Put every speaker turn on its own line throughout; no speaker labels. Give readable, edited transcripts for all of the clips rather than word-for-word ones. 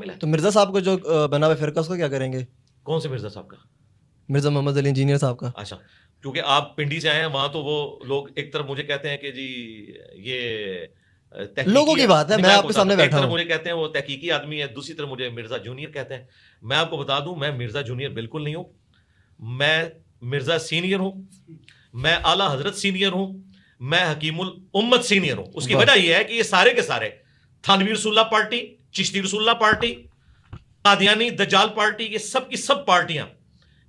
شامل ہے.
تو مرزا صاحب کو جو بنا ہوا فرقہ اس کو کیا کریں گے؟
کون سے مرزا صاحب کا؟
مرزا محمد علی انجینئر صاحب کا.
اچھا کیونکہ آپ پنڈی سے آئے ہیں, وہاں تو وہ لوگ ایک طرف مجھے کہتے ہیں کہ جی یہ
لوگوں کی بات ہے, میں آپ کے سامنے بیٹھا ہوں.
ایک طرف مجھے کہتے ہیں وہ تحقیقی آدمی ہے, دوسری طرف مجھے مرزا جونیئر کہتے ہیں. میں آپ کو بتا دوں میں مرزا جونیئر بالکل نہیں ہوں, میں مرزا سینئر ہوں, میں اعلیٰ حضرت سینئر ہوں, میں حکیم الامت سینئر ہوں. اس کی وجہ یہ ہے کہ یہ سارے کے سارے تھانوی رسول اللہ پارٹی, چشتی رسول اللہ پارٹی, قادیانی دجال پارٹی, یہ سب کی سب پارٹیاں,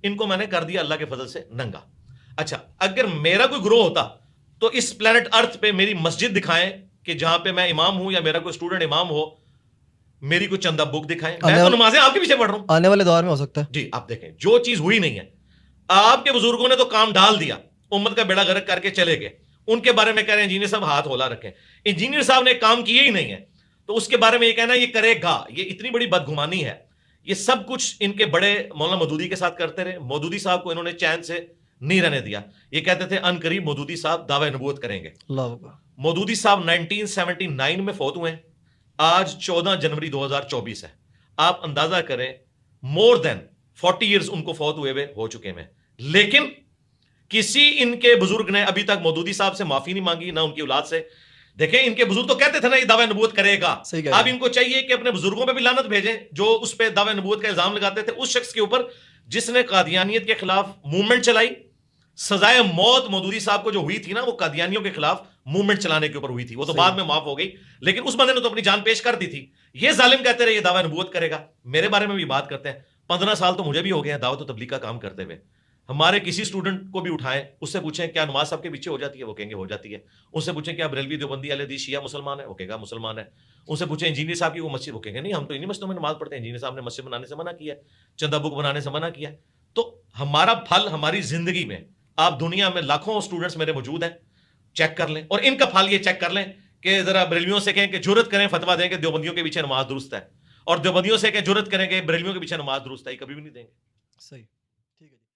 ان کو میں نے کر دیا اللہ کے فضل سے ننگا. اچھا اگر میرا کوئی گروہ ہوتا تو اس پلانٹ ارتھ پہ میری مسجد دکھائیں کہ جہاں پہ میں امام ہوں, یا میرا کوئی اسٹوڈنٹ امام ہو, میری کوئی چندہ بک دکھائیں. میں تو نمازیں آپ کے پیچھے پڑھ رہا ہوں.
آنے والے دور میں ہو سکتا ہے.
جی آپ دیکھیں جو چیز ہوئی نہیں ہے, آپ کے بزرگوں نے تو کام ڈال دیا, امت کا بیڑا غرق کر کے چلے گئے. ان کے بارے میں کہہ رہے ہیں انجینئر صاحب ہاتھ ہولا رکھیں. انجینئر صاحب نے کام کیے ہی نہیں ہے تو اس کے بارے میں یہ کہنا یہ کرے گا, یہ اتنی بڑی بدگمانی ہے. یہ سب کچھ ان کے بڑے مولانا مودودی کے ساتھ کرتے رہے. مودودی صاحب کو انہوں نے چین سے نہیں رہنے دیا. یہ کہتے تھے ان قریب مودودی صاحب دعوی نبوت کریں گے. مودودی صاحب 1979 میں فوت ہوئے ہیں, آج 14 جنوری 2024 ہے. آپ اندازہ کریں مور دین 40 ایئرز ان کو فوت ہوئے ہو چکے ہیں. لیکن کسی ان کے بزرگ نے ابھی تک مودودی صاحب سے معافی نہیں مانگی, نہ ان کی اولاد سے. دیکھیں ان کے بزرگ تو کہتے تھے نا یہ دعوی نبوت کرے گا. اب ان کو چاہیے کہ اپنے بزرگوں پہ بھی لعنت بھیجیں جو اس پہ دعوی نبوت کا الزام لگاتے تھے, اس شخص کے اوپر جس نے قادیانیت کے خلاف موومنٹ چلائی. سزائے موت مودودی صاحب کو جو ہوئی تھی نا وہ قادیانیوں کے خلاف موومنٹ چلانے کے اوپر ہوئی تھی, وہ تو بعد میں معاف ہو گئی, لیکن اس بندے نے تو اپنی جان پیش کر دی تھی. یہ ظالم کہتے رہے یہ دعوی نبوت کرے گا. میرے بارے میں بھی بات کرتے ہیں, 15 سال تو مجھے بھی ہو گئے ہیں دعوت و تبلیغ کا کام کرتے ہوئے. ہمارے کسی اسٹوڈنٹ کو بھی اٹھائیں, اس سے پوچھیں کیا نماز صاحب کے پیچھے ہو جاتی ہے, وہ کہیں گے ہو جاتی ہے. اس سے پوچھیں کیا بریلوی دیوبندی اہل حدیث شیعہ مسلمان ہے, وہ کہے گا مسلمان ہے. ان سے پوچھیں انجینئر صاحب کی وہ مسجد, وہ کہیں گے نہیں ہم تو انہی مسجدوں میں نماز پڑھتے ہیں, انجینئر صاحب نے مسجد بنانے سے منع کیا ہے, چندہ بک بنانے سے منع کیا ہے. تو ہمارا پھل ہماری زندگی میں, آپ دنیا میں لاکھوں اسٹوڈنٹس میرے موجود ہیں, چیک کر لیں, اور ان کا پھل یہ چیک کر لیں کہ ذرا بریلویوں سے کہیں کہ جرت کریں فتویٰ دیں کہ دیوبندیوں کے پیچھے نماز درست ہے, اور دیوبندیوں سے کہ جرت کریں کہ بریلویوں کے پیچھے نماز درست ہے, یہ کبھی بھی نہیں دیں گے.
صحیح.